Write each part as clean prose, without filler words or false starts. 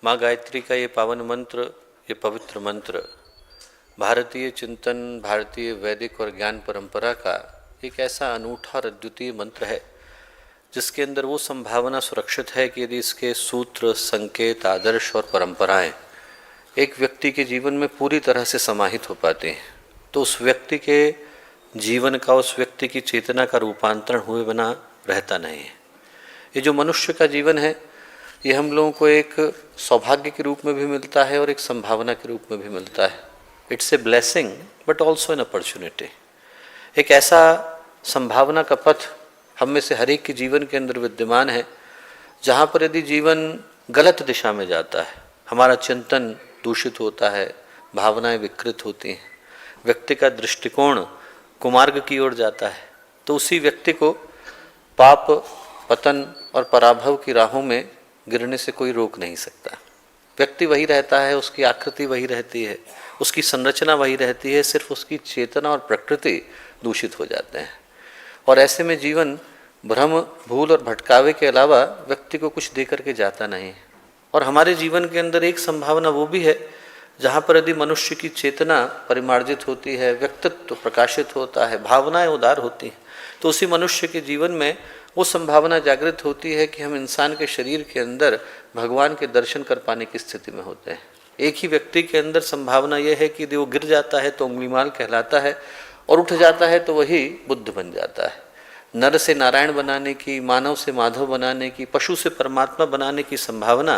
माँ गायत्री का ये पावन मंत्र, ये पवित्र मंत्र भारतीय चिंतन, भारतीय वैदिक और ज्ञान परंपरा का एक ऐसा अनूठा और अद्वितीय मंत्र है जिसके अंदर वो संभावना सुरक्षित है कि यदि इसके सूत्र, संकेत, आदर्श और परंपराएं एक व्यक्ति के जीवन में पूरी तरह से समाहित हो पाते हैं तो उस व्यक्ति के जीवन का, उस व्यक्ति की चेतना का रूपांतरण हुए बिना रहता नहीं है। ये जो मनुष्य का जीवन है, ये हम लोगों को एक सौभाग्य के रूप में भी मिलता है और एक संभावना के रूप में भी मिलता है। It's a blessing but also an opportunity. एक ऐसा संभावना का पथ हम में से हर एक के जीवन के अंदर विद्यमान है जहाँ पर यदि जीवन गलत दिशा में जाता है, हमारा चिंतन दूषित होता है, भावनाएं विकृत होती हैं, व्यक्ति का दृष्टिकोण कुमार्ग की ओर जाता है, तो उसी व्यक्ति को पाप, पतन और पराभव की राहों में गिरने से कोई रोक नहीं सकता। व्यक्ति वही रहता है, उसकी आकृति वही रहती है, उसकी संरचना वही रहती है, सिर्फ उसकी चेतना और प्रकृति दूषित हो जाते हैं। और ऐसे में जीवन भ्रम, भूल और भटकावे के अलावा व्यक्ति को कुछ दे करके जाता नहीं। और हमारे जीवन के अंदर एक संभावना वो भी है जहाँ पर यदि मनुष्य की चेतना परिमार्जित होती है, व्यक्तित्व प्रकाशित होता है, भावनाएं उदार होती हैं, तो उसी मनुष्य के जीवन में वो संभावना जागृत होती है कि हम इंसान के शरीर के अंदर भगवान के दर्शन कर पाने की स्थिति में होते हैं। एक ही व्यक्ति के अंदर संभावना यह है कि यदि वो गिर जाता है तो उंगलीमाल कहलाता है और उठ जाता है तो वही बुद्ध बन जाता है। नर से नारायण बनाने की, मानव से माधव बनाने की, पशु से परमात्मा बनाने की संभावना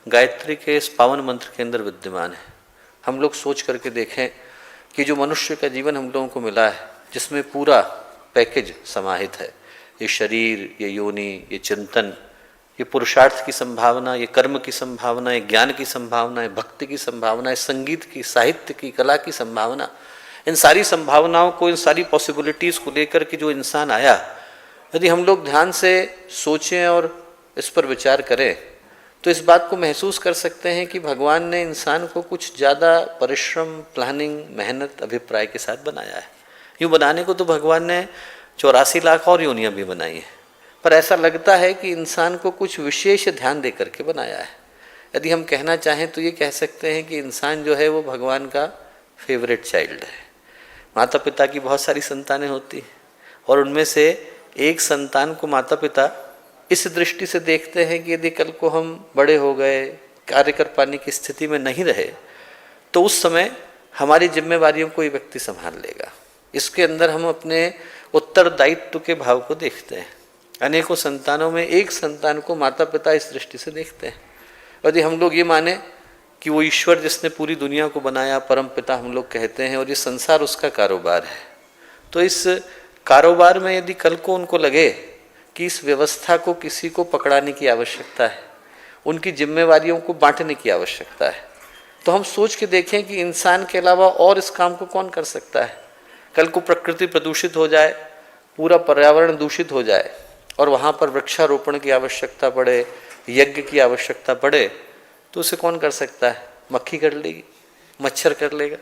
गायत्री के इस पावन मंत्र के अंदर विद्यमान है। हम लोग सोच करके देखें कि जो मनुष्य का जीवन हम लोगों को मिला है, जिसमें पूरा पैकेज समाहित है, ये शरीर, ये योनि, ये चिंतन, ये पुरुषार्थ की संभावना, ये कर्म की संभावना, ये ज्ञान की संभावना, ये भक्ति की संभावना, ये संगीत की, साहित्य की, कला की संभावना, इन सारी संभावनाओं को, इन सारी पॉसिबिलिटीज़ को लेकर के जो इंसान आया, यदि हम लोग ध्यान से सोचें और इस पर विचार करें तो इस बात को महसूस कर सकते हैं कि भगवान ने इंसान को कुछ ज़्यादा परिश्रम, प्लानिंग, मेहनत, अभिप्राय के साथ बनाया है। यूँ बनाने को तो भगवान ने 84 लाख और योनियाँ भी बनाई हैं, पर ऐसा लगता है कि इंसान को कुछ विशेष ध्यान दे करके बनाया है। यदि हम कहना चाहें तो ये कह सकते हैं कि इंसान जो है वो भगवान का फेवरेट चाइल्ड है। माता पिता की बहुत सारी संतानें होती हैं और उनमें से एक संतान को माता पिता इस दृष्टि से देखते हैं कि यदि कल को हम बड़े हो गए, कार्य कर पाने की स्थिति में नहीं रहे, तो उस समय हमारी जिम्मेवारियों को ये व्यक्ति संभाल लेगा। इसके अंदर हम अपने उत्तरदायित्व के भाव को देखते हैं। अनेकों संतानों में एक संतान को माता पिता इस दृष्टि से देखते हैं। यदि हम लोग ये माने कि वो ईश्वर जिसने पूरी दुनिया को बनाया, परम पिता हम लोग कहते हैं, और ये संसार उसका कारोबार है, तो इस कारोबार में यदि कल को उनको लगे कि इस व्यवस्था को किसी को पकड़ाने की आवश्यकता है, उनकी जिम्मेवारियों को बांटने की आवश्यकता है, तो हम सोच के देखें कि इंसान के अलावा और इस काम को कौन कर सकता है। कल को प्रकृति प्रदूषित हो जाए, पूरा पर्यावरण दूषित हो जाए और वहाँ पर वृक्षारोपण की आवश्यकता पड़े, यज्ञ की आवश्यकता पड़े, तो उसे कौन कर सकता है? मक्खी कर लेगी, मच्छर कर लेगा।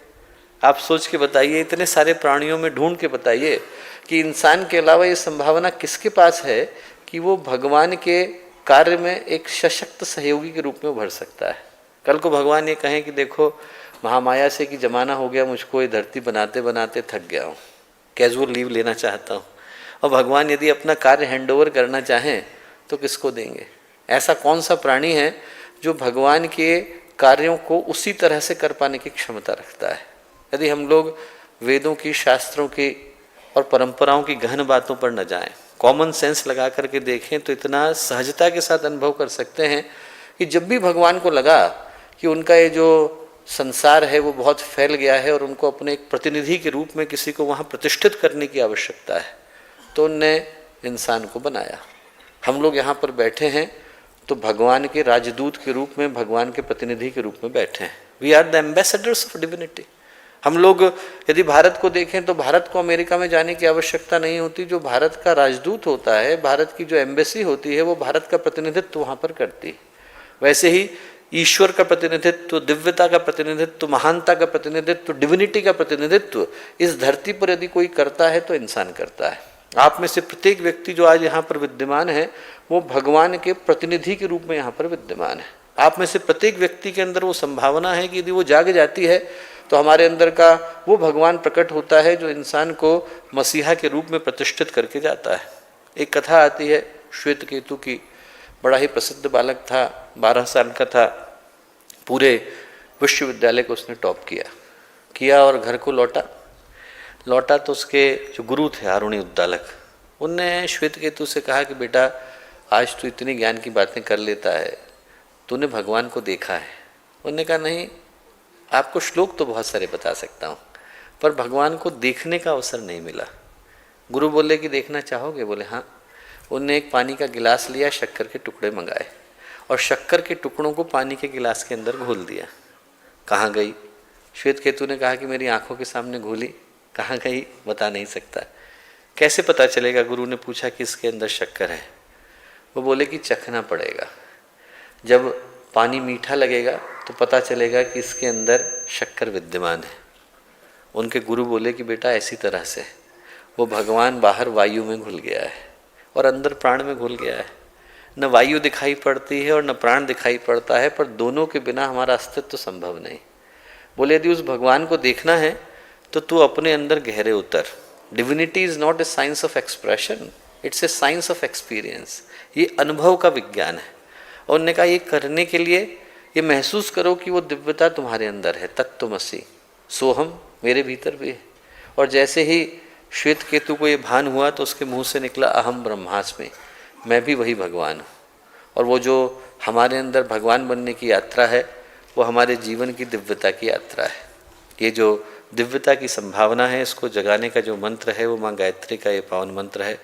आप सोच के बताइए, इतने सारे प्राणियों में ढूंढ के बताइए कि इंसान के अलावा ये संभावना किसके पास है कि वो भगवान के कार्य में एक सशक्त सहयोगी के रूप में उभर सकता है। कल को भगवान ये कहें कि देखो महामाया से कि जमाना हो गया, मुझको ये धरती बनाते बनाते थक गया हूँ, कैजुअल लीव लेना चाहता हूँ, और भगवान यदि अपना कार्य हैंडओवर करना चाहें तो किसको देंगे? ऐसा कौन सा प्राणी है जो भगवान के कार्यों को उसी तरह से कर पाने की क्षमता रखता है? यदि हम लोग वेदों की, शास्त्रों की और परंपराओं की गहन बातों पर न जाएं, कॉमन सेंस लगा करके देखें, तो इतना सहजता के साथ अनुभव कर सकते हैं कि जब भी भगवान को लगा कि उनका ये जो संसार है वो बहुत फैल गया है और उनको अपने एक प्रतिनिधि के रूप में किसी को वहाँ प्रतिष्ठित करने की आवश्यकता है, तो उनने इंसान को बनाया। हम लोग यहाँ पर बैठे हैं तो भगवान के राजदूत के रूप में, भगवान के प्रतिनिधि के रूप में बैठे हैं। We are the ambassadors of divinity. हम लोग यदि भारत को देखें तो भारत को अमेरिका में जाने की आवश्यकता नहीं होती। जो भारत का राजदूत होता है, भारत की जो एम्बेसी होती है, वो भारत का प्रतिनिधित्व वहाँ पर करती है। वैसे ही ईश्वर का प्रतिनिधित्व, दिव्यता का प्रतिनिधित्व, महानता का प्रतिनिधित्व, डिविनिटी का प्रतिनिधित्व इस धरती पर यदि कोई करता है तो इंसान करता है। आप में से प्रत्येक व्यक्ति जो आज यहाँ पर विद्यमान है वो भगवान के प्रतिनिधि के रूप में यहाँ पर विद्यमान है। आप में से प्रत्येक व्यक्ति के अंदर वो संभावना है कि यदि वो जाग जाती है तो हमारे अंदर का वो भगवान प्रकट होता है जो इंसान को मसीहा के रूप में प्रतिष्ठित करके जाता है। एक कथा आती है श्वेत केतु की। बड़ा ही प्रसिद्ध बालक था, 12 साल का था। पूरे विश्वविद्यालय को उसने टॉप किया और घर को लौटा तो उसके जो गुरु थे आरुणि उद्दालक, उनने श्वेत केतु से कहा कि बेटा आज तू इतनी ज्ञान की बातें कर लेता है, तूने भगवान को देखा है? उन्होंने कहा नहीं, आपको श्लोक तो बहुत सारे बता सकता हूँ पर भगवान को देखने का अवसर नहीं मिला। गुरु बोले कि देखना चाहोगे? बोले हाँ। उनने एक पानी का गिलास लिया, शक्कर के टुकड़े मंगाए और शक्कर के टुकड़ों को पानी के गिलास के अंदर घोल दिया। कहाँ गई? श्वेत केतु ने कहा कि मेरी आंखों के सामने घोली। कहाँ गई? बता नहीं सकता। कैसे पता चलेगा? गुरु ने पूछा कि इसके अंदर शक्कर है। वो बोले कि चखना पड़ेगा, जब पानी मीठा लगेगा तो पता चलेगा कि इसके अंदर शक्कर विद्यमान है। उनके गुरु बोले कि बेटा ऐसी तरह से वो भगवान बाहर वायु में घुल गया है और अंदर प्राण में घुल गया है। न वायु दिखाई पड़ती है और न प्राण दिखाई पड़ता है, पर दोनों के बिना हमारा अस्तित्व संभव नहीं। बोले यदि उस भगवान को देखना है तो तू अपने अंदर गहरे उतर। Divinity is not a science of expression, it's a science of experience. ये अनुभव का विज्ञान है। और उन्होंने कहा ये करने के लिए ये महसूस करो कि वो दिव्यता तुम्हारे अंदर है। तत्त्वमसि सोहम मेरे भीतर भी है। और जैसे ही श्वेत केतु को ये भान हुआ तो उसके मुंह से निकला अहम ब्रह्मास्मि, मैं भी वही भगवान हूँ। और वो जो हमारे अंदर भगवान बनने की यात्रा है वो हमारे जीवन की दिव्यता की यात्रा है। ये जो दिव्यता की संभावना है, इसको जगाने का जो मंत्र है वो माँ गायत्री का ये पावन मंत्र है।